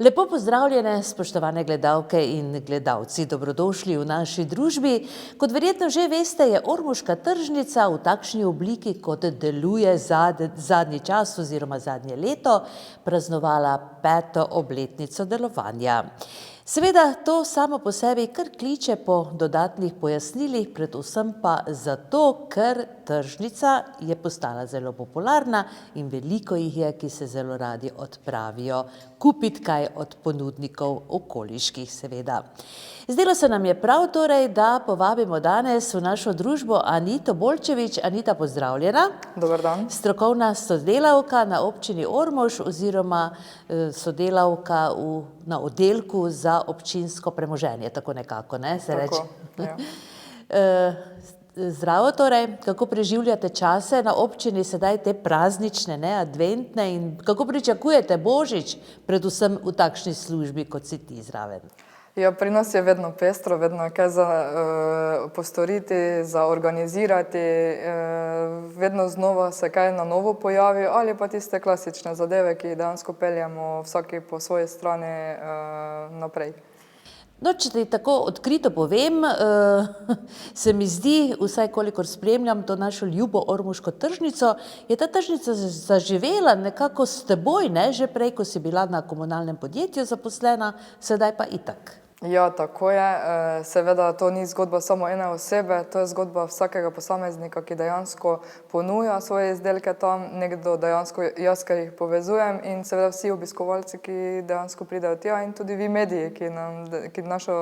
Lepo pozdravljene, spoštovane gledalke in gledalci, dobrodošli v naši družbi. Kot verjetno že veste, je ormoška tržnica v takšni obliki, kot deluje zadnji čas oziroma zadnje leto, praznovala 5. obletnico delovanja. Seveda to samo po sebi kar kliče po dodatnih pojasnilih, predvsem pa zato, ker tržnica je postala zelo popularna in veliko jih je, ki se zelo radi odpravijo kupiti kaj od ponudnikov okoliških seveda. Zdelo se nam je prav torej, da povabimo danes v našo družbo Anito Bolčevič. Anita, pozdravljena. Dober dan. Strokovna sodelavka na občini Ormož oziroma sodelavka na oddelku za občinsko premoženje, tako nekako, ne, se reče? Ja. Zdravo torej, kako preživljate čase na občini sedaj te praznične, ne, adventne in kako pričakujete Božič, predvsem v takšni službi, kot si ti zraven? Ja, pri nas je vedno pestro, vedno je kaj za postoriti, za organizirati, vedno znova se kaj na novo pojavi ali pa tiste klasične zadeve, ki dejansko peljemo vsaki po svoji strani naprej. No, če ti tako odkrito povem, se mi zdi, vsaj kolikor spremljam to našo ljubo ormoško tržnico, je ta tržnica zaživela nekako s teboj, ne, že prej, ko si bila na komunalnem podjetju zaposlena, sedaj pa itak. Ja, tako je. Seveda to ni zgodba samo ene osebe, to je zgodba vsakega posameznika, ki dejansko ponuja svoje izdelke tam, nekdo dejansko jaz, ki jih povezujem in seveda vsi obiskovalci, ki dejansko pridejo tja in tudi vi mediji, ki našo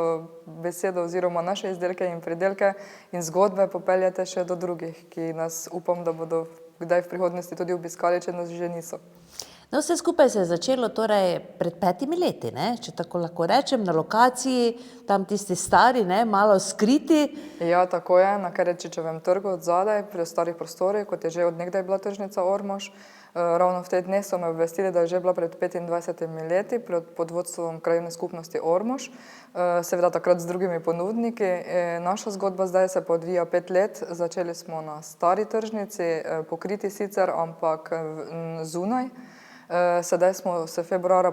besedo oziroma naše izdelke in pridelke in zgodbe popeljate še do drugih, ki nas upam, da bodo kdaj v prihodnosti tudi obiskali, če nas že niso. No, vse skupaj se je začelo torej pred 5 leti, ne, če tako lahko rečem, na lokaciji, tam tisti stari, ne, malo skriti. Ja, tako je, na Kerečičevem trgu od zadaj, pri starih prostorih, kot je že od nekdaj bila tržnica Ormož. Ravno v tej dne so me obvestili, da je že bila pred 25 leti pod vodstvom krajevne skupnosti Ormož, seveda takrat z drugimi ponudniki. Naša zgodba zdaj se odvija 5 let, začeli smo na stari tržnici, pokriti sicer, ampak zunaj. Sedaj smo se februarja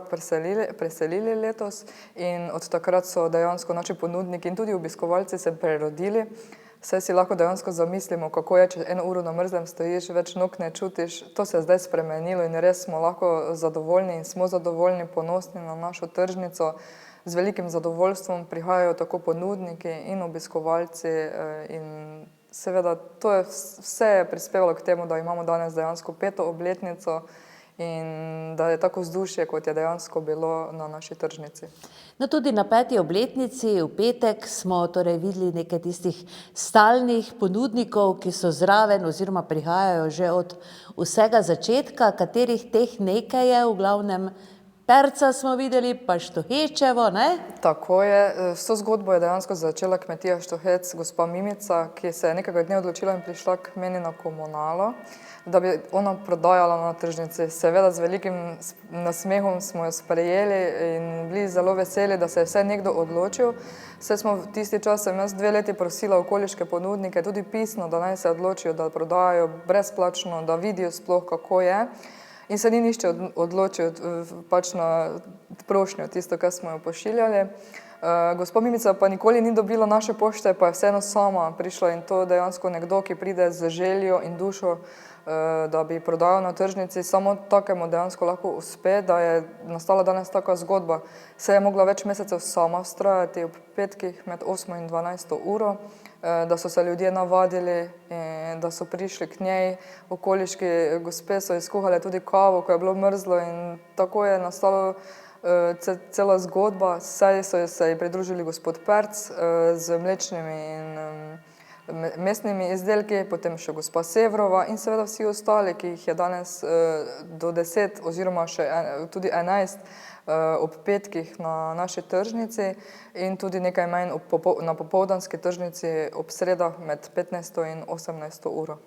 preselili letos in od takrat so dejansko naši ponudniki in tudi obiskovalci se prerodili. Saj si lahko dejansko zamislimo, kako je, če 1 uro na mrzlem stojiš, več nog ne čutiš. To se je zdaj spremenilo in res smo lahko zadovoljni in smo zadovoljni, ponosni na našo tržnico. Z velikim zadovoljstvom prihajajo tako ponudniki in obiskovalci in seveda to je vse prispevalo k temu, da imamo danes dejansko 5. obletnico in da je tako vzdušje, kot je dejansko bilo na naši tržnici. No, tudi na 5. obletnici v petek smo torej videli nekaj tistih stalnih ponudnikov, ki so zraven oziroma prihajajo že od vsega začetka, katerih teh nekaj je, v glavnem Perca smo videli, pa Štohečevo, ne? Tako je, s to zgodbo je dejansko začela kmetija Štohec, gospa Mimica, ki se je nekega dne odločila in prišla k meni na komunalo, da bi ona prodajala na tržnici. Seveda z velikim nasmehom smo jo sprejeli in bili zelo veseli, da se je vsaj nekdo odločil. Saj smo v tisti čas, sem jaz 2 leti prosila okoliške ponudnike, tudi pisno, da naj se odločijo, da prodajajo brezplačno, da vidijo sploh, kako je. In se ni nišče odločil pač na prošnjo, tisto, kar smo jo pošiljali. Gospa Mimica pa nikoli ni dobila naše pošte, pa je vseeno sama prišla in to dejansko nekdo, ki pride z željo in dušo, da bi prodajal na tržnici, samo takemu dejansko lahko uspe, da je nastala danes taka zgodba. Se je mogla več mesecev sama vztrajati ob petkih med 8 in 12 uro, da so se ljudje navadili, da so prišli k njej, okoliški gospe so izkuhale tudi kavo, ko je bilo mrzlo in tako je nastala cela zgodba. Saj so se ji pridružili gospod Perc z mlečnimi in mesnimi izdelki, potem še gospa Sevrova in seveda vsi ostali, ki jih je danes do 10 oziroma še tudi 11 ob petkih na naši tržnici in tudi nekaj manj na popoldanski tržnici ob sredah med 15. in 18. uro.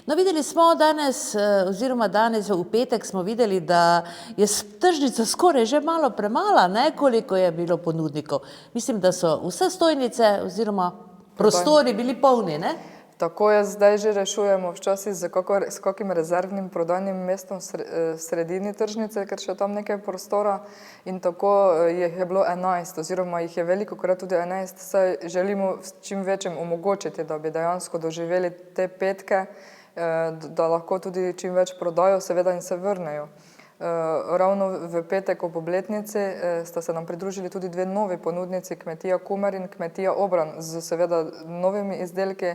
No, videli smo danes, oziroma danes v petek smo videli, da je tržnica skoraj že malo premala, ne, koliko je bilo ponudnikov. Mislim, da so vse stojnice oziroma prostori bili polni, ne? Tako je zdaj že rešujemo, včasih s kakim rezervnim prodajnim mestom v sredini tržnice, ker še tam nekaj prostora in tako jih je bilo 11 oziroma jih je velikokrat tudi 11, saj želimo čim večjim omogočiti, da bi dejansko doživeli te petke, da lahko tudi čim več prodajo, seveda in se vrnejo. Ravno v petek ob obletnici sta se nam pridružili tudi dve novi ponudnici, kmetija Kumer in kmetija Obran, z seveda novimi izdelki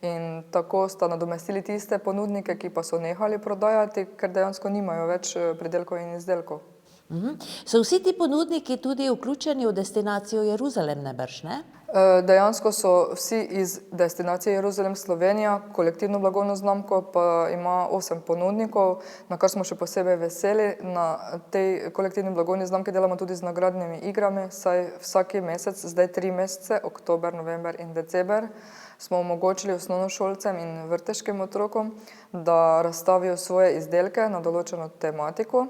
in tako sta nadomestili tiste ponudnike, ki pa so nehali prodajati, ker dejansko nimajo več pridelkov in izdelkov. So vsi ti ponudniki tudi vključeni v destinacijo Jeruzalem, najbrž, ne? Dejansko so vsi iz destinacije Jeruzalem Slovenija, kolektivno blagovno znamko pa ima 8 ponudnikov, na kar smo še posebej veseli. Na tej kolektivni blagovni znamki delamo tudi z nagradnimi igrami, saj vsaki mesec, zdaj 3 mesece, oktober, november in december, smo omogočili osnovnošolcem in vrteškim otrokom, da razstavijo svoje izdelke na določeno tematiko.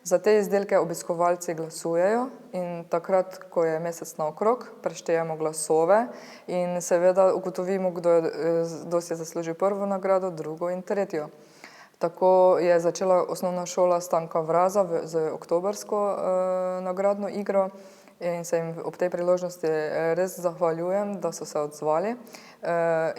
Za te izdelke obiskovalci glasujejo in takrat, ko je mesec naokrog, preštejemo glasove in seveda ugotovimo, kdo si je zaslužil prvo nagrado, drugo in tretjo. Tako je začela osnovna šola Stanka Vraza z oktobrsko nagradno igro in se jim ob tej priložnosti res zahvaljujem, da so se odzvali.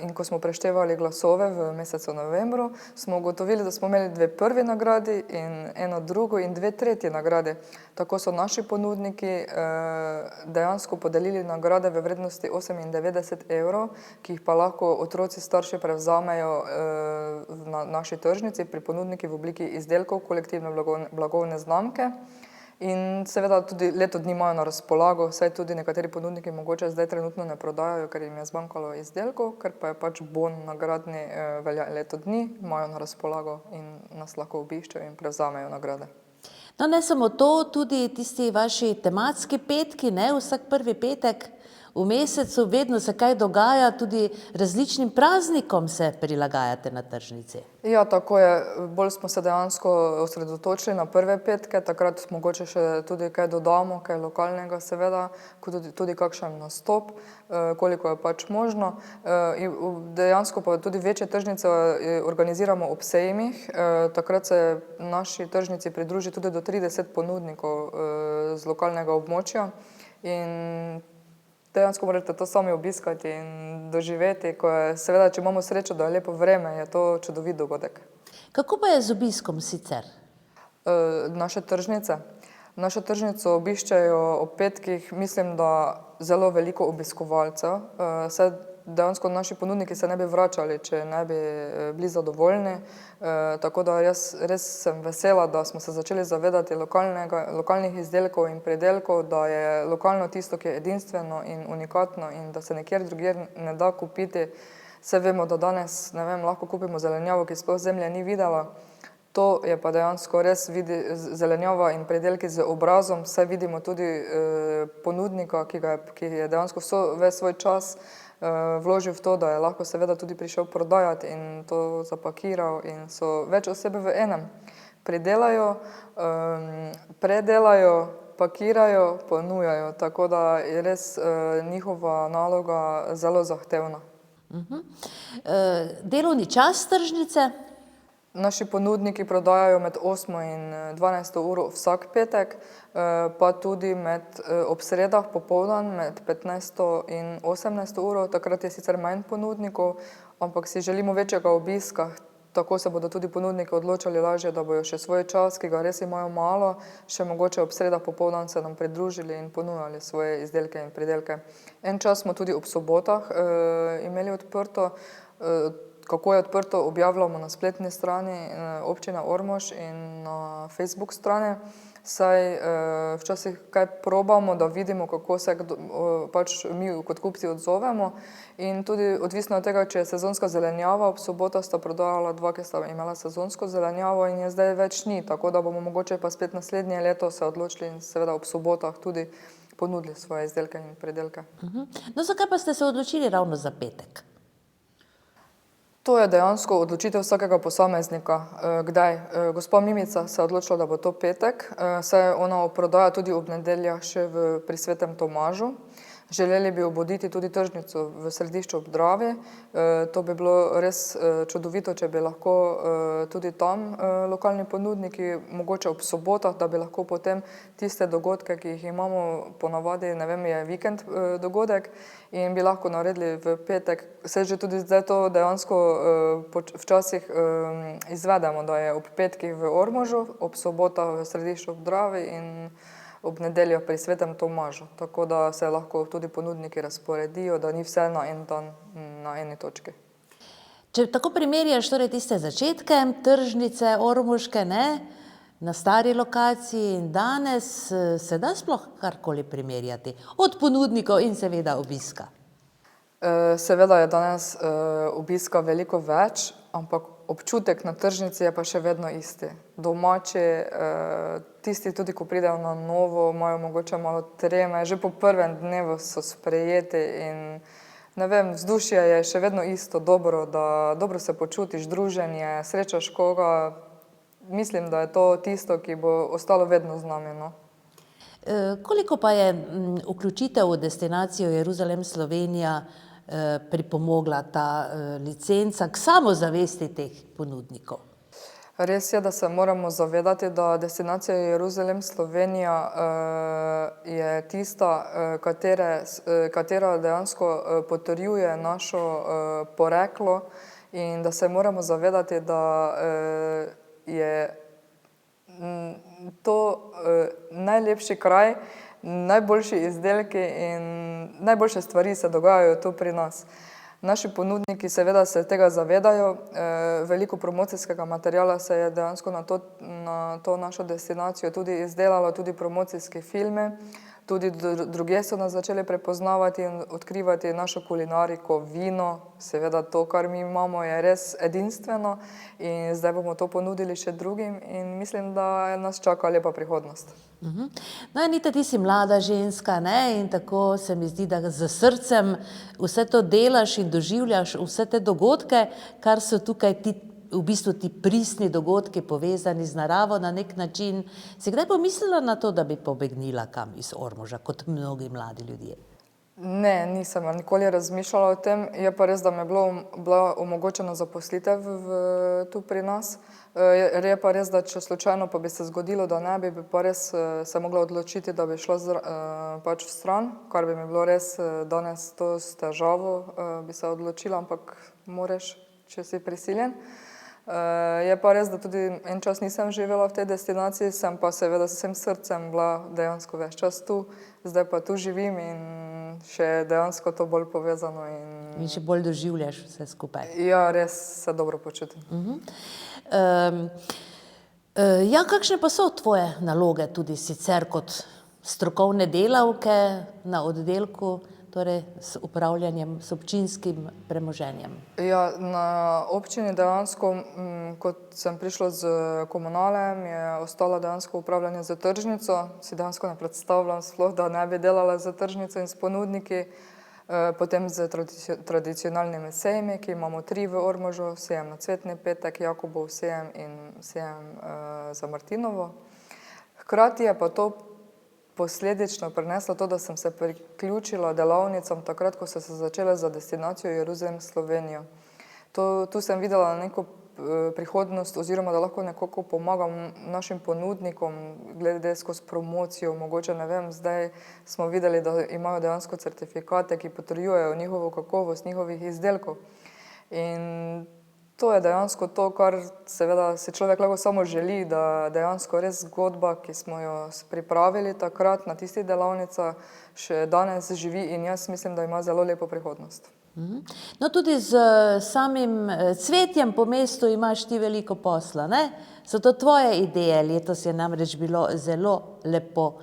In ko smo preštevali glasove v mesecu novembru, smo ugotovili, da smo imeli 2 prvi nagradi in 1 drugo in 2 tretji nagradi. Tako so naši ponudniki dejansko podelili nagrade v vrednosti 98 €, ki jih pa lahko otroci starši prevzamejo na naši tržnici pri ponudniki v obliki izdelkov kolektivne blagovne znamke. In seveda tudi leto dni imajo na razpolago, saj tudi nekateri ponudniki mogoče zdaj trenutno ne prodajajo, ker jim je zmanjkalo izdelkov, ker pa je pač bon nagradni velja leto dni, imajo na razpolago in nas lahko obiščejo in prevzamejo nagrade. No, ne samo to, tudi tisti vaši tematski petki, ne, vsak prvi petek v mesecu, vedno se kaj dogaja, tudi različnim praznikom se prilagajate na tržnici. Ja, tako je. Bolj smo se dejansko osredotočili na prve petke, takrat mogoče še tudi kaj dodamo, kaj lokalnega seveda, tudi kakšen nastop, koliko je pač možno. Dejansko pa tudi večje tržnice organiziramo ob sejmih, takrat se naši tržnici pridruži tudi do 30 ponudnikov z lokalnega območja in dejansko morate to sami obiskati in doživeti, ko je, seveda, če imamo srečo, da je lepo vreme, je to čudovit dogodek. Kako pa je z obiskom sicer? Naše tržnice. Našo tržnico obiščejo ob petkih, mislim, da zelo veliko obiskovalcev. Saj dejansko naši ponudniki se ne bi vračali, če ne bi bili zadovoljni. Tako da jaz res sem vesela, da smo se začeli zavedati lokalnih izdelkov in pridelkov, da je lokalno tisto, ki je edinstveno in unikatno in da se nikjer drugje ne da kupiti. Saj vemo, da danes, ne vem, lahko kupimo zelenjavo, ki sploh zemlje ni videla. To je pa dejansko res zelenjava in pridelki z obrazom, saj vidimo tudi ponudnika, ki je dejansko ves svoj čas vložil v to, da je lahko seveda tudi prišel prodajati in to zapakiral in so več osebe v enem. Pridelajo, predelajo, pakirajo, ponujajo, tako da je res njihova naloga zelo zahtevna. Delovni čas tržnice? Naši ponudniki prodajajo med 8 in 12 uro vsak petek, pa tudi ob sredah popoldan med 15 in 18 uro. Takrat je sicer manj ponudnikov, ampak si želimo večjega obiska. Tako se bodo tudi ponudniki odločali lažje, da bojo še svoj čas, ki ga res imajo malo, še mogoče ob sredah popoldan se nam pridružili in ponujali svoje izdelke in pridelke. En čas smo tudi ob sobotah imeli odprto. Kako je odprto, objavljamo na spletni strani občine Ormož in na Facebook strani, saj včasih kaj probamo, da vidimo, kako se pač mi kot kupci odzovemo in tudi odvisno od tega, če je sezonska zelenjava, ob sobotah sta prodajala 2, ki sta imela sezonsko zelenjavo in je zdaj več ni, tako da bomo mogoče pa spet naslednje leto se odločili in seveda ob sobotah tudi ponudili svoje izdelke in pridelke. No, zakaj pa ste se odločili ravno za petek? To je dejansko odločitev vsakega posameznika. Kdaj? Gospa Mimica se je odločila, da bo to petek, saj ona prodaja tudi ob nedeljah še pri Svetem Tomažu. Želeli bi obuditi tudi tržnico v središču ob Dravi. To bi bilo res čudovito, če bi lahko tudi tam lokalni ponudniki, mogoče ob sobotah, da bi lahko potem tiste dogodke, ki jih imamo ponavadi, ne vem, je vikend dogodek in bi lahko naredili v petek. Se že tudi zdaj to dejansko včasih izvedemo, da je ob petkih v Ormožu, ob sobotah v središču ob Dravi in ob nedeljah pri Svetem Tomažu, tako da se lahko tudi ponudniki razporedijo, da ni vse na en dan na eni točki. Če tako primerjaš torej tiste začetke tržnice ormoške, ne, na stari lokaciji in danes, se da sploh karkoli primerjati? Od ponudnikov in seveda obiska. Seveda je danes obiska veliko več, ampak občutek na tržnici je pa še vedno isti. Domači, tisti tudi, ko pridejo na novo, imajo mogoče malo treme, že po prvem dnevu so sprejeti in ne vem, vzdušje je še vedno isto, dobro se počutiš, druženje, srečaš koga. Mislim, da je to tisto, ki bo ostalo vedno z nami, no. Koliko pa je vključitev v destinacijo Jeruzalem Slovenija pripomogla ta licenca k samozavesti teh ponudnikov? Res je, da se moramo zavedati, da destinacija Jeruzalem Slovenija je tista, katera dejansko potrjuje našo poreklo in da se moramo zavedati, da je to najlepši kraj, najboljši izdelki in najboljše stvari se dogajajo tu pri nas. Naši ponudniki seveda se tega zavedajo, veliko promocijskega materiala se je dejansko na to našo destinacijo tudi izdelalo, tudi promocijske filme, tudi drugje so nas začeli prepoznavati in odkrivati našo kulinariko, vino, seveda to, kar mi imamo, je res edinstveno in zdaj bomo to ponudili še drugim in mislim, da nas čaka lepa prihodnost. No, Anita, ti si mlada ženska, ne, in tako se mi zdi, da z srcem vse to delaš in doživljaš vse te dogodke, kar so tukaj v bistvu ti pristni dogodki povezani z naravo na nek način. Si kdaj pomislila na to, da bi pobegnila kam iz Ormoža, kot mnogi mladi ljudje? Ne, nisem nikoli razmišljala o tem, je pa res, da mi je bila omogočena zaposlitev tu pri nas. Je pa res, da če slučajno pa bi se zgodilo, da ne bi pa res se mogla odločiti, da bi šla pač v stran, kar bi mi bilo res danes to s težavo, bi se odločila, ampak moraš, če si prisiljen. Je pa res, da tudi en čas nisem živela v tej destinaciji, sem pa seveda s vsem srcem bila dejansko ves čas tu, zdaj pa tu živim in še dejansko to bolj povezano. In še bolj doživljaš vse skupaj. Ja, res se dobro počutim. Ja, kakšne pa so tvoje naloge tudi sicer kot strokovne delavke na oddelku, torej s upravljanjem, s občinskim premoženjem? Ja, na občini dejansko, kot sem prišla z komunalem, je ostalo dejansko upravljanje za tržnico. Si dejansko ne predstavljam sploh, da ne bi delala za tržnico in s ponudniki. Potem z tradicionalnimi sejmi, ki imamo 3 v Ormožu, sejem na Cvetni petek, Jakobov sejem in sejem za Martinovo. Hkrati je pa to posledično prineslo to, da sem se priključila delavnicam takrat, ko so se začele za destinacijo Jeruzalem Slovenijo. Tu sem videla neko prihodnost oziroma da lahko nekako pomagam našim ponudnikom glede skozi promocijo, mogoče ne vem, zdaj smo videli, da imajo dejansko certifikate, ki potrjujejo njihovo kakovost, njihovih izdelkov. In to je dejansko to, kar seveda si človek lahko samo želi, da dejansko res zgodba, ki smo jo pripravili takrat na tistih delavnicah, še danes živi in jaz mislim, da ima zelo lepo prihodnost. No, tudi z samim cvetjem po mestu imaš ti veliko posla, ne? So to tvoje ideje, letos je namreč bilo zelo lepo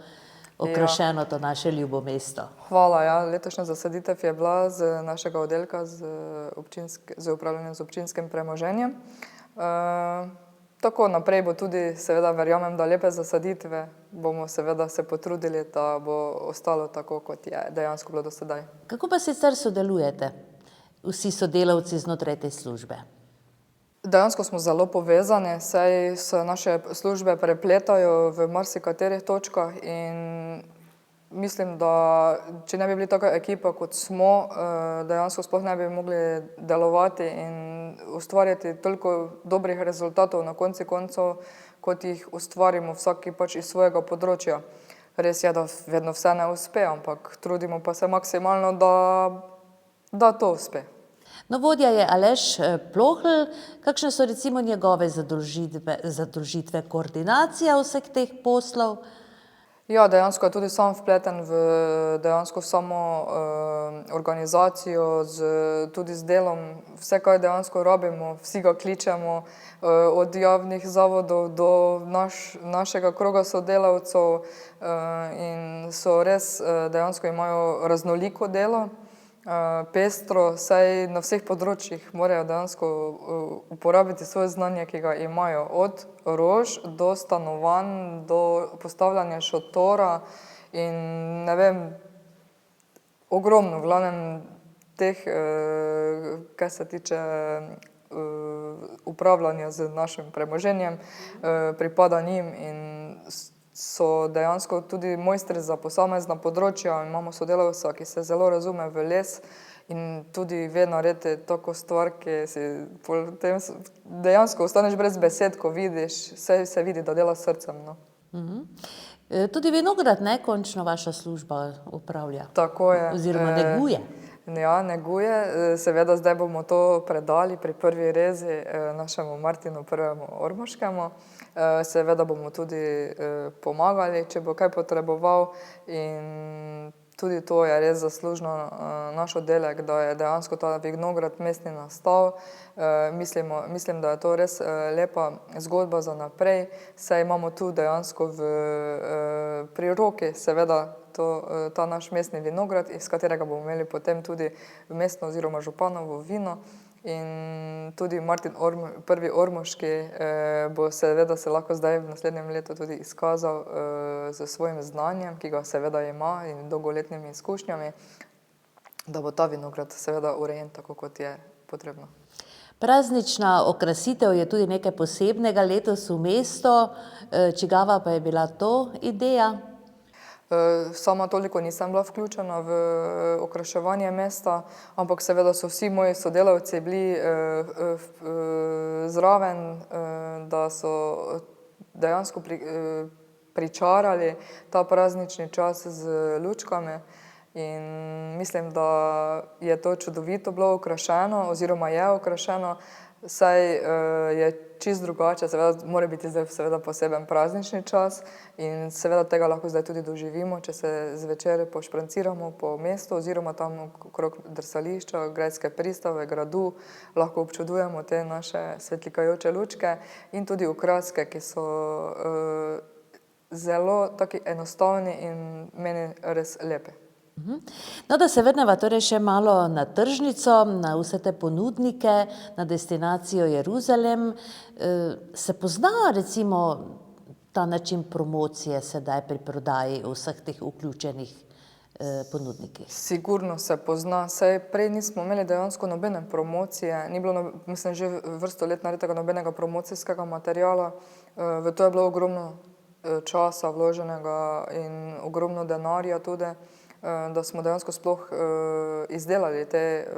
okrašeno to naše ljubo mesto. Hvala, ja, letošnja zasaditev je bila z našega oddelka z upravljanjem z občinskim premoženjem. Tako naprej bo tudi, seveda verjamem, da lepe zasaditve bomo seveda se potrudili, da bo ostalo tako, kot je dejansko bilo do sedaj. Kako pa sicer sodelujete vsi sodelavci znotraj te službe? Dejansko smo zelo povezani, saj se naše službe prepletajo v marsikaterih točkah in mislim, da če ne bi bili taka ekipa, kot smo, dejansko sploh ne bi mogli delovati in ustvarjati toliko dobrih rezultatov na koncu koncev, kot jih ustvarimo vsaki pač iz svojega področja. Res je, da vedno vse ne uspe, ampak trudimo pa se maksimalno, da to uspe. No, vodja je Aleš Plohl. Kakšne so recimo njegove zadolžitve, koordinacija vseh teh poslov? Ja, dejansko je tudi sam vpleten v dejansko samo organizacijo, tudi z delom. Vse, kaj dejansko rabimo, vsi ga kličemo, od javnih zavodov do našega kroga sodelavcev, in so res, dejansko imajo raznoliko delo, pestro, saj na vseh področjih morajo dejansko uporabiti svoje znanje, ki ga imajo, od rož do stanovanj, do postavljanja šotora in ne vem, ogromno, v glavnem teh, kar se tiče upravljanja z našim premoženjem, pripada njim in so dejansko tudi mojstri za posamezna področja. Imamo sodelavca, ki se zelo razume v les in tudi ve narediti tako stvar, ki si potem dejansko ostaneš brez besed, ko vidiš, se vidi, da dela s srcem, no. Tudi vinograd, ne, končno vaša služba upravlja. Tako je. Oziroma neguje. Ja, neguje. Seveda zdaj bomo to predali pri prvi rezi našemu Martinu prvemu Ormoškemu. Seveda bomo tudi pomagali, če bo kaj potreboval, in tudi to je res zaslužno naš oddelek, da je dejansko ta vinograd mestni nastal. Mislim, da je to res lepa zgodba za naprej, saj imamo tu dejansko pri roki seveda ta naš mestni vinograd, iz katerega bomo imeli potem tudi mestno oziroma županovo vino, in tudi Martin prvi Ormoški bo seveda se lahko zdaj v naslednjem letu tudi izkazal s svojim znanjem, ki ga seveda ima, in dolgoletnimi izkušnjami, da bo ta vinograd seveda urejen tako, kot je potrebno. Praznična okrasitev je tudi nekaj posebnega letos v mesto. Čigava pa je bila to ideja? Sama toliko nisem bila vključena v okraševanje mesta, ampak seveda so vsi moji sodelavci bili zraven, da so dejansko pričarali ta praznični čas z lučkami, in mislim, da je to čudovito bilo okrašeno oziroma je okrašeno, saj je čisto drugače, seveda mora biti zdaj seveda poseben praznični čas in seveda tega lahko zdaj tudi doživimo, če se zvečer pošpranciramo po mestu oziroma tam okrog drsališča, grajske pristave, gradu, lahko občudujemo te naše svetlikajoče lučke in tudi okraske, ki so zelo taki enostavni in meni res lepi. No, da se vrneva torej še malo na tržnico, na vse te ponudnike, na destinacijo Jeruzalem. Se pozna recimo ta način promocije sedaj pri prodaji vseh teh vključenih ponudnikih? Sigurno se pozna, saj prej nismo imeli dejansko nobene promocije, ni bilo, mislim, že vrsto let nareditega nobenega promocijskega materiala. V to je bilo ogromno časa vloženega in ogromno denarja tudi, da smo dejansko sploh izdelali te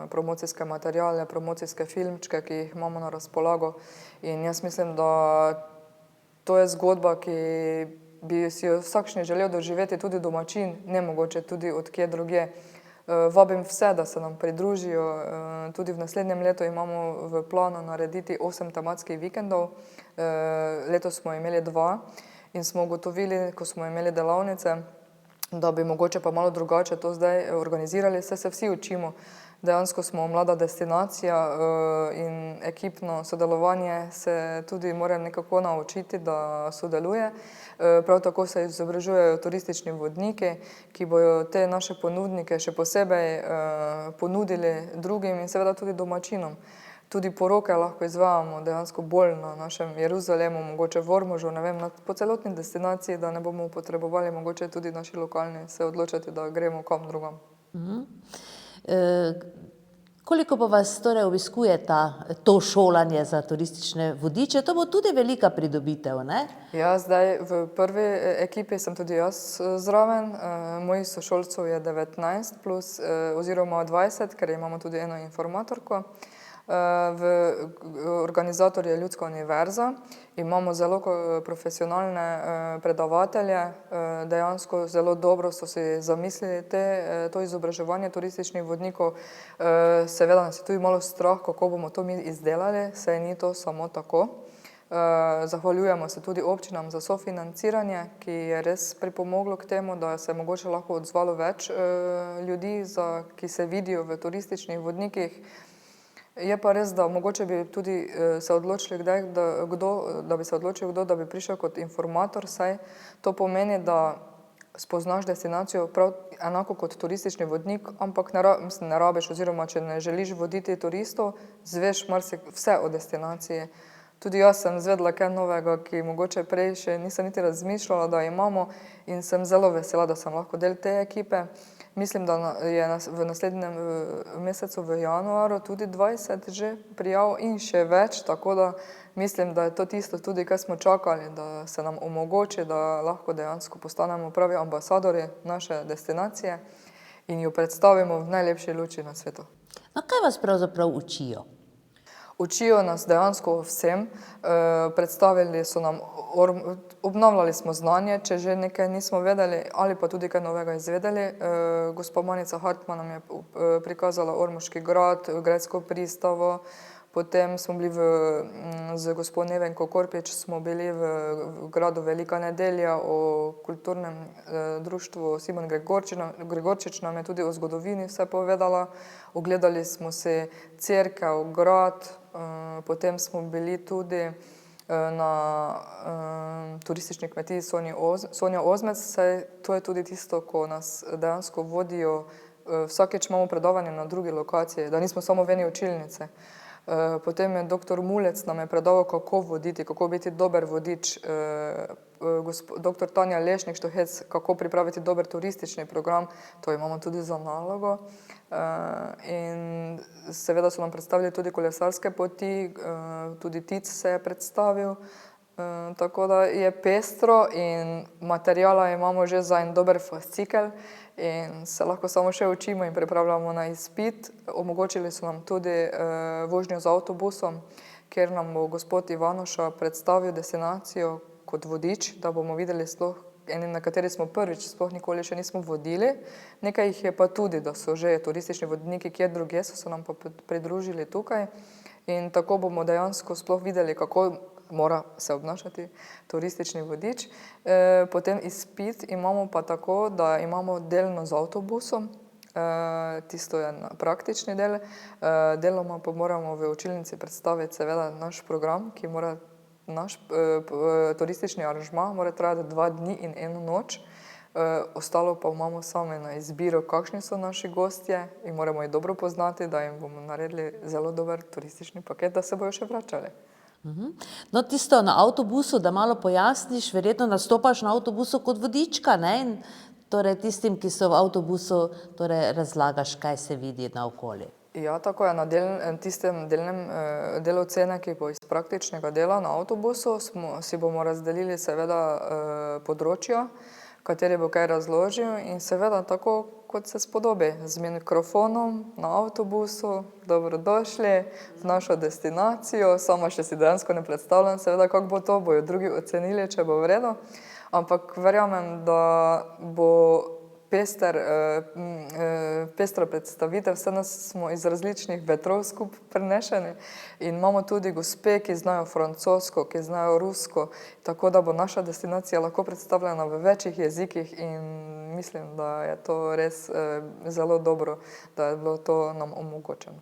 promocijske materiale, promocijske filmčke, ki jih imamo na razpolago, in jaz mislim, da to je zgodba, ki bi si jo vsakšni želel doživeti, tudi domačin, ne mogoče tudi od kje drugje. Vabim vse, da se nam pridružijo, tudi v naslednjem letu imamo v planu narediti 8 tematskih vikendov, letos smo imeli 2 in smo ugotovili, ko smo imeli delavnice, da bi mogoče pa malo drugače to zdaj organizirali, saj se vsi učimo. Dejansko smo mlada destinacija in ekipno sodelovanje se tudi mora nekako naučiti, da sodeluje. Prav tako se izobražujejo turistični vodniki, ki bojo te naše ponudnike še posebej ponudili drugim in seveda tudi domačinom. Tudi poroke lahko izvajamo dejansko bolj na našem Jeruzalemu, mogoče v Ormožu, ne vem, po celotni destinaciji, da ne bomo potrebovali mogoče tudi naši lokalni se odločati, da gremo kam drugam. Koliko pa vas torej obiskuje to šolanje za turistične vodiče? To bo tudi velika pridobitev, ne? Ja, zdaj v prvi ekipi sem tudi jaz zraven. Mojih sošolcev je 19 plus oziroma 20, ker imamo tudi eno informatorko. Organizator je Ljudska univerza. Imamo zelo profesionalne predavatelje. Dejansko zelo dobro so si zamislili to izobraževanje turističnih vodnikov. Seveda nas je tudi malo strah, kako bomo to mi izdelali, saj ni to samo tako. Zahvaljujemo se tudi občinam za sofinanciranje, ki je res pripomoglo k temu, da se je mogoče lahko odzvalo več ljudi, ki se vidijo v turističnih vodnikih. Je pa res, da mogoče bi tudi se odločili kdo, da bi prišel kot informator, saj to pomeni, da spoznaš destinacijo prav enako kot turistični vodnik, ampak ne rabiš oziroma, če ne želiš voditi turistov, zveš vse o destinaciji. Tudi jaz sem izvedela kaj novega, ki mogoče prej še nisem niti razmišljala, da imamo, in sem zelo vesela, da sem lahko del te ekipe. Mislim, da je v naslednjem mesecu, v januaru, tudi 20 že prijav in še več, tako da mislim, da je to tisto tudi, kar smo čakali, da se nam omogoči, da lahko dejansko postanemo pravi ambasadorji naše destinacije in jo predstavimo v najlepši luči na svetu. No, kaj vas pravzaprav učijo? Učijo nas dejansko vsem, predstavili so nam, obnavljali smo znanje, če že nekaj nismo vedeli ali pa tudi kaj novega izvedeli. Gospa Manica Hartman nam je prikazala Ormoški grad, Grajsko pristavo, potem smo bili z gospo Nevenko Korpič smo bili v gradu Velika nedelja o kulturnem društvu. Simon Gregorčič nam je tudi o zgodovini vse povedala. Ogledali smo si cerkev, grad, potem smo bili tudi na turistični kmetiji Sonja Ozmec, saj to je tudi tisto, ko nas dejansko vodijo. Vsakeč imamo predavanje na drugi lokaciji, da nismo samo v eni učilnici. Potem je dr. Mulec nam je predaval, kako voditi, kako biti dober vodič. Dr. Tanja Lešnik-Štohec, kako pripraviti dober turistični program, to imamo tudi za nalogo. In seveda so nam predstavili tudi kolesarske poti, tudi TIC se je predstavil. Tako da je pestro in materijala imamo že za en dober fascikel in se lahko samo še učimo in pripravljamo na izpit. Omogočili so nam tudi vožnjo z avtobusom, kjer nam bo gospod Ivanoša predstavil destinacijo kot vodič, da bomo videli sploh, na kateri smo prvič, sploh nikoli še nismo vodili. Nekaj jih je pa tudi, da so že turistični vodniki, kjer druge so se nam pa pridružili tukaj. In tako bomo dejansko sploh videli, kako mora se obnašati turistični vodič. Potem izpit imamo pa tako, da imamo delno z avtobusom, tisto je praktični del, deloma pa moramo v učilnici predstaviti seveda naš program, ki mora naš turistični aranžma mora trajati 2 dni in 1 noč. Ostalo pa imamo sami na izbiro, kakšni so naši gostje in moramo jih dobro poznati, da jim bomo naredili zelo dober turistični paket, da se bojo še vračali. No, tisto na avtobusu, da malo pojasniš, verjetno nastopaš na avtobusu kot vodička, ne? In torej tistim, ki so v avtobusu, torej razlagaš, kaj se vidi naokoli. Ja, tako je. Na tistem delnem delu cene, ki bo iz praktičnega dela na avtobusu, si bomo razdelili seveda področja, kateri bo kaj razložil in seveda tako, kot se spodobi, z mikrofonom na avtobusu, dobrodošli v našo destinacijo. Sama še si dejansko ne predstavljam seveda, kako bo to, bojo drugi ocenili, če bo v redu, ampak verjamem, da bo pestra predstavitev, vse nas smo iz različnih vetrov skupaj prenešeni in imamo tudi gospe, ki znajo francosko, ki znajo rusko, tako da bo naša destinacija lahko predstavljena v večjih jezikih in mislim, da je to res zelo dobro, da je bilo to nam omogočeno.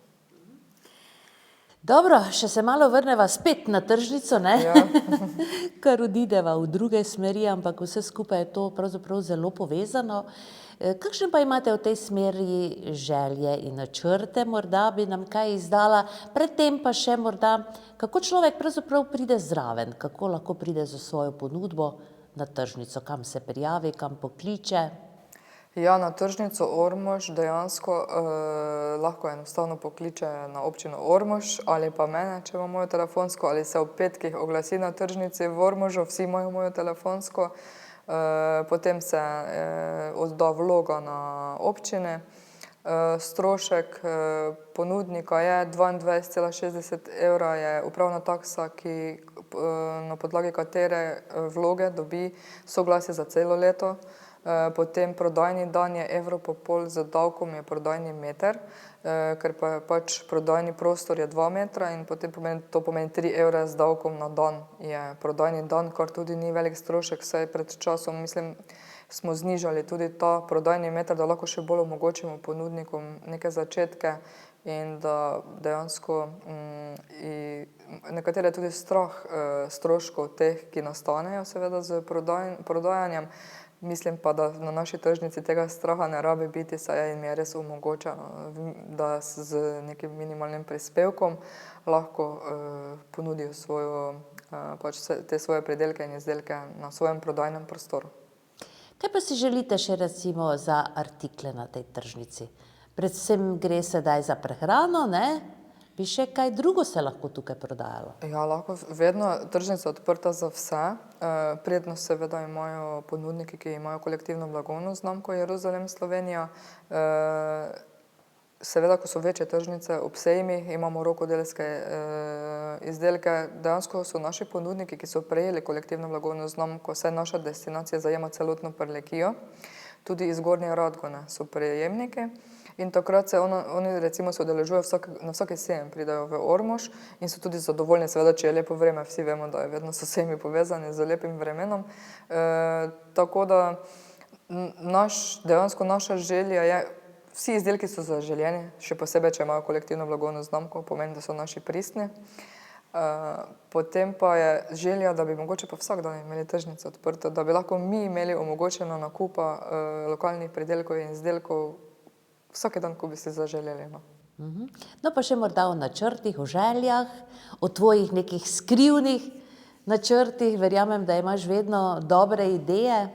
Dobro, še se malo vrneva spet na tržnico, ne? Ja. Kar odideva v druge smeri, ampak vse skupaj je to pravzaprav zelo povezano. Kakšne pa imate v tej smeri želje in načrte? Morda bi nam kaj izdala, predtem pa še morda, kako človek pravzaprav pride zraven, kako lahko pride za svojo ponudbo na tržnico, kam se prijavi, kam pokliče? Ja, na tržnico Ormož dejansko lahko enostavno pokliče na občino Ormož ali pa mene, če ima mojo telefonsko, ali se ob petkih oglasi na tržnici v Ormožu, vsi imajo mojo telefonsko. Potem se odda vloga na občine. Strošek ponudnika je 22,60 evra, je upravna taksa, na podlagi katere vloge dobi soglasje za celo leto. Potem prodajni dan je evro pa pol, z davkom je prodajni meter, ker pa je pač prodajni prostor je 2 metra in potem to pomeni 3 evre z davkom na dan je prodajni dan, kar tudi ni velik strošek, saj pred časom, mislim, smo znižali tudi ta prodajni meter, da lahko še bolj omogočimo ponudnikom neke začetke in da dejansko nekatere tudi strah stroškov teh, ki nastanejo seveda z prodajanjem. Mislim pa, da na naši tržnici tega straha ne rabi biti, saj jim je res omogočeno, da z nekim minimalnim prispevkom lahko ponudijo te svoje pridelke in izdelke na svojem prodajnem prostoru. Kaj pa si želite še recimo za artikle na tej tržnici? Predvsem gre sedaj za prehrano, ne? Bi še kaj drugo se lahko tukaj prodajalo? Ja, lahko vedno, tržnica je odprta za vse. Prednost seveda imajo ponudniki, ki imajo kolektivno blagovno znamko Jeruzalem Slovenija. Seveda, ko so večje tržnice ob sejmih, imamo rokodelske izdelke. Dejansko so naši ponudniki, ki so prejeli kolektivno blagovno znamko, saj naša destinacija zajema celotno Prlekijo, tudi iz Gornje Radgone so prejemniki. In takrat se oni recimo se udeležujejo na vsaki sejem, pridejo v Ormož in so tudi zadovoljni, seveda, če je lepo vreme, vsi vemo, da je vedno so sejmi povezani z lepim vremenom. Tako da dejansko naša želja je, vsi izdelki so zaželeni, še posebej, če imajo kolektivno blagovno znamko, pomeni, da so naši pristni. Potem pa je želja, da bi mogoče pa vsak dan imeli tržnico odprto, da bi lahko mi imeli omogočeno nakupa lokalnih pridelkov in izdelkov vsak dan, ko bi si zaželeli. No pa še morda o načrtih, o željah, o tvojih nekih skrivnih načrtih. Verjamem, da imaš vedno dobre ideje.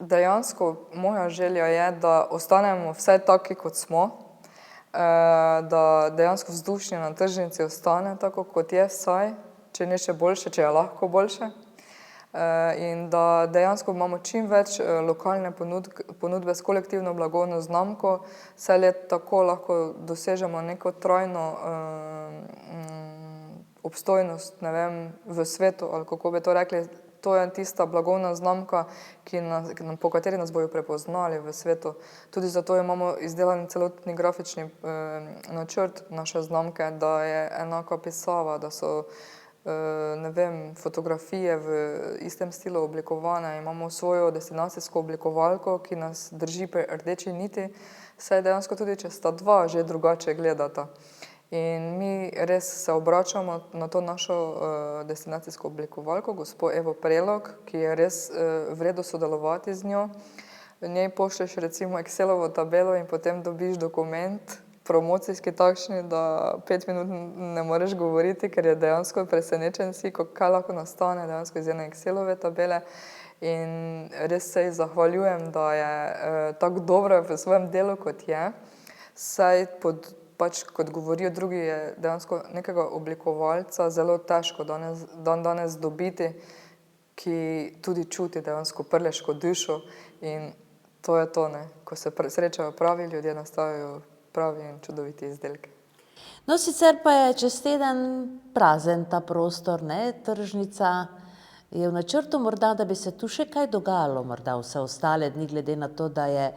Dejansko moja želja je, da ostanemo vsaj taki, kot smo, da dejansko vzdušje na tržnici ostane tako, kot je vsaj, če ne še boljše, če je lahko boljše. In da dejansko imamo čim več lokalne ponudbe s kolektivno blagovno znamko, saj le tako lahko dosežemo neko trajno obstojnost, ne vem, v svetu, ali kako bi to rekli. To je tista blagovna znamka, po kateri nas bojo prepoznali v svetu. Tudi zato imamo izdelan celotni grafični načrt naše znamke, da je enaka pisava, da so ne vem, fotografije v istem stilu oblikovane, imamo svojo destinacijsko oblikovalko, ki nas drži pri rdeči niti, saj dejansko tudi, če sta dva, že drugače gledata. In mi res se obračamo na to našo destinacijsko oblikovalko, gospo Evo Prelog, ki je res vredno sodelovati z njo. Njej pošlješ recimo Excelovo tabelo in potem dobiš dokument, promocijski takšni, da 5 minut ne moreš govoriti, ker je dejansko presenečen si, kaj lahko nastane dejansko iz ene Excelove tabele. In res se ji zahvaljujem, da je tako dobra v svojem delu, kot je. Saj kot govorijo drugi, je dejansko nekega oblikovalca zelo težko danes dobiti, ki tudi čuti dejansko prleško dušo. In to je to, ko se srečajo pravi ljudje, nastajajo pravi in čudoviti izdelki. No, sicer pa je čez teden prazen ta prostor, ne, tržnica. Je v načrtu morda, da bi se tu še kaj dogajalo, morda vse ostale dni, glede na to, da je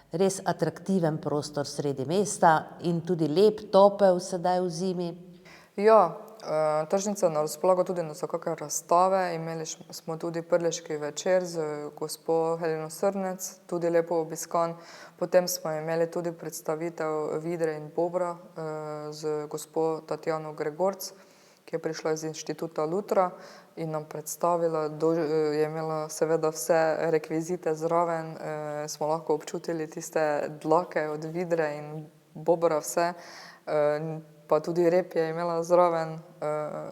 res atraktiven prostor sredi mesta in tudi lep, topel sedaj v zimi? Ja, tržnica je na razpolago tudi za kakšne razstave. Imeli smo tudi prleški večer z gospo Heleno Srnec, tudi lepo obiskan. Potem smo imeli tudi predstavitev vidre in bobra z gospo Tatjano Gregorc, ki je prišla iz inštituta Lutra in nam predstavila, je imela seveda vse rekvizite zraven, smo lahko občutili tiste dlake od vidre in bobra vse, pa tudi rep je imela zraven,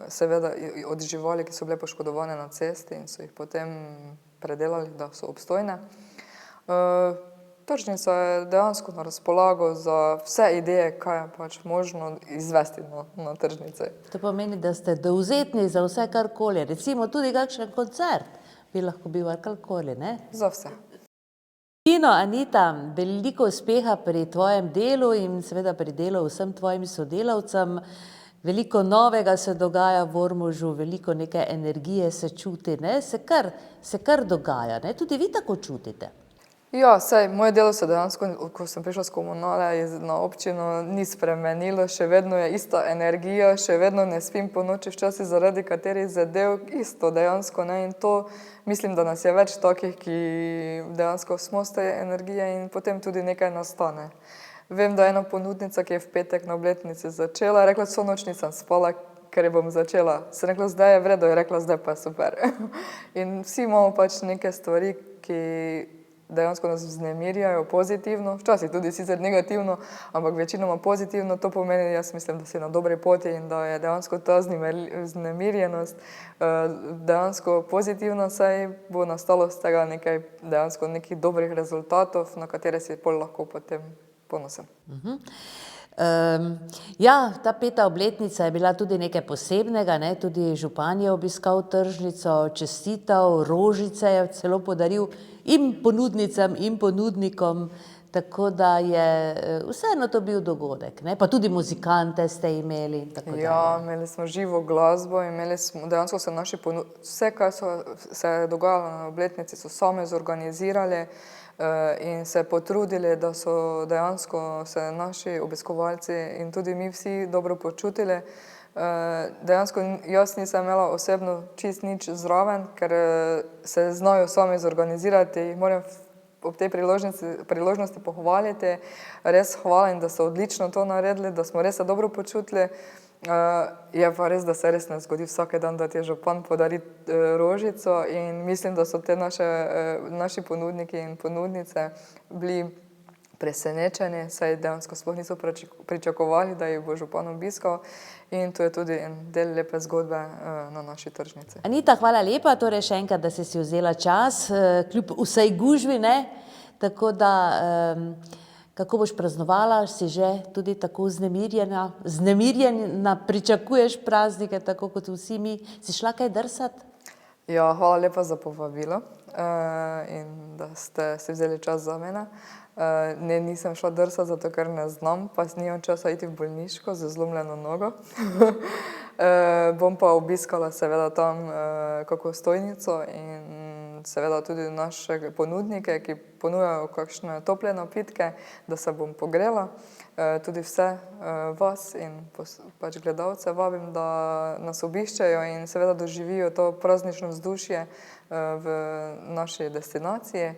seveda od živali, ki so bile poškodovane na cesti in so jih potem predelali, da so obstojne. Tržnica je dejansko na razpolago za vse ideje, kaj je pač možno izvesti na tržnici. To pomeni, da ste dovzetni za vse karkoli. Recimo tudi kakšen koncert bi lahko bil karkoli, ne? Za vse. Tino, Anita, veliko uspeha pri tvojem delu in seveda pri delu vsem tvojim sodelavcem. Veliko novega se dogaja v Ormožu, veliko neke energije se čuti, ne? Se kar dogaja, ne? Tudi vi tako čutite. Ja, saj, moje delo se dejansko, ko sem prišla s komunale na občino, ni spremenilo, še vedno je ista energija, še vedno ne spim po noči včasih zaradi katerih zadev, isto dejansko, ne, in to mislim, da nas je več takih, ki dejansko smo z te energije in potem tudi nekaj nastane. Vem, da je ena ponudnica, ki je v petek na obletnici začela, rekla, vso noč nisem spala, ker je bom začela. Sem rekla, zdaj je v redu, je rekla, zdaj pa je super. In vsi imamo pač neke stvari, ki dejansko nas vznemirjajo pozitivno, včasih tudi sicer negativno, ampak večinoma pozitivno. To pomeni, jaz mislim, da si na dobri poti in da je dejansko ta vznemirjenost dejansko pozitivna, saj bo nastalo z tega nekaj dejansko nekih dobrih rezultatov, na katere si pol lahko potem ponosen. Ja, ta 5. obletnica je bila tudi nekaj posebnega, ne? Tudi župan je obiskal tržnico, čestital, rožice je celo podaril in ponudnicam in ponudnikom, tako da je vseeno to bil dogodek, ne? Pa tudi muzikante ste imeli in tako dalje. Ja, imeli smo živo glasbo, imeli smo, dejansko so naši vse, kar se je dogajalo na obletnici, so sami zorganizirali in se potrudili, da so dejansko se naši obiskovalci in tudi mi vsi dobro počutili. Dejansko jaz nisem imela osebno čist nič zraven, ker se znajo sami zorganizirati. Moram ob tej priložnosti pohvaliti, res hvala in da so odlično to naredili, da smo res se dobro počutili. Je pa res, da se res ne zgodi vsak dan, da ti župan podari rožico in mislim, da so te naši ponudniki in ponudnice bili presenečeni, saj dejansko sploh niso pričakovali, da jih bo župan obiskal in to je tudi en del lepe zgodbe na naši tržnici. Anita, hvala lepa, torej še enkrat, da si vzela čas, kljub vsej gužvi, ne? Tako da, kako boš praznovala, si že tudi tako vznemirjena, pričakuješ praznike, tako kot vsi mi. Si šla kaj drsat? Ja, hvala lepa za povabilo in da ste si vzeli čas za mene. Ne, nisem šla drsat, zato ker ne znam, pa nimam časa iti v bolniško z zlomljeno nogo. Bom pa obiskala seveda tam kako stojnico in seveda tudi naše ponudnike, ki ponujajo kakšne tople napitke, da se bom pogrela. Tudi vse vas in pač gledalce vabim, da nas obiščejo in seveda doživijo to praznično vzdušje v naši destinaciji.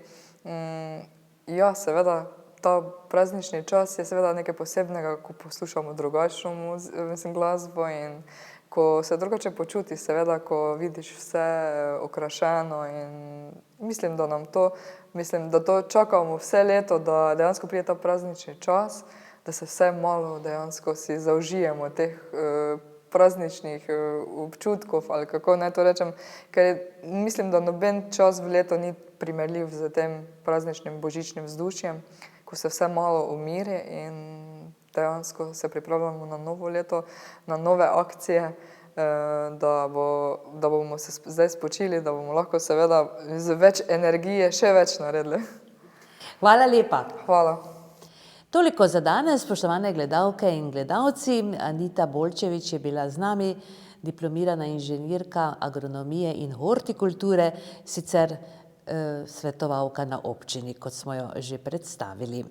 Ja, seveda, ta praznični čas je seveda nekaj posebnega, ko poslušamo drugačno glasbo in ko se drugače počutiš, seveda, ko vidiš vse okrašeno in mislim, da to čakamo vse leto, da dejansko pride ta praznični čas, da se vse malo dejansko si zaužijemo teh prazničnih občutkov ali kako naj to rečem, ker mislim, da noben čas v letu ni primerljiv z tem prazničnim božičnim vzdušjem, ko se vse malo umiri in dejansko se pripravljamo na novo leto, na nove akcije, da bomo se zdaj spočili, da bomo lahko seveda z več energije še več naredili. Hvala lepa. Hvala. Toliko za danes, spoštovane gledalke in gledalci. Anita Bolčevič je bila z nami, diplomirana inženirka agronomije in hortikulture, sicer svetovalka na občini, kot smo jo že predstavili.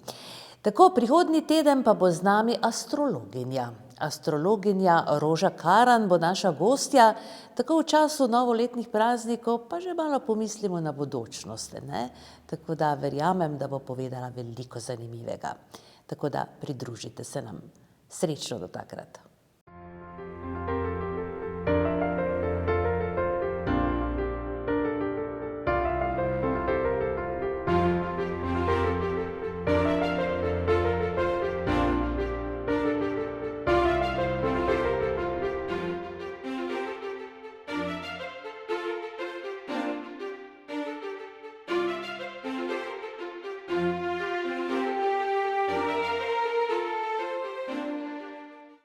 Tako, prihodnji teden pa bo z nami astrologinja. Astrologinja Roža Karan bo naša gostja, tako v času novoletnih praznikov, pa že malo pomislimo na bodočnost, ne? Tako da verjamem, da bo povedala veliko zanimivega. Tako da pridružite se nam. Srečno do takrat.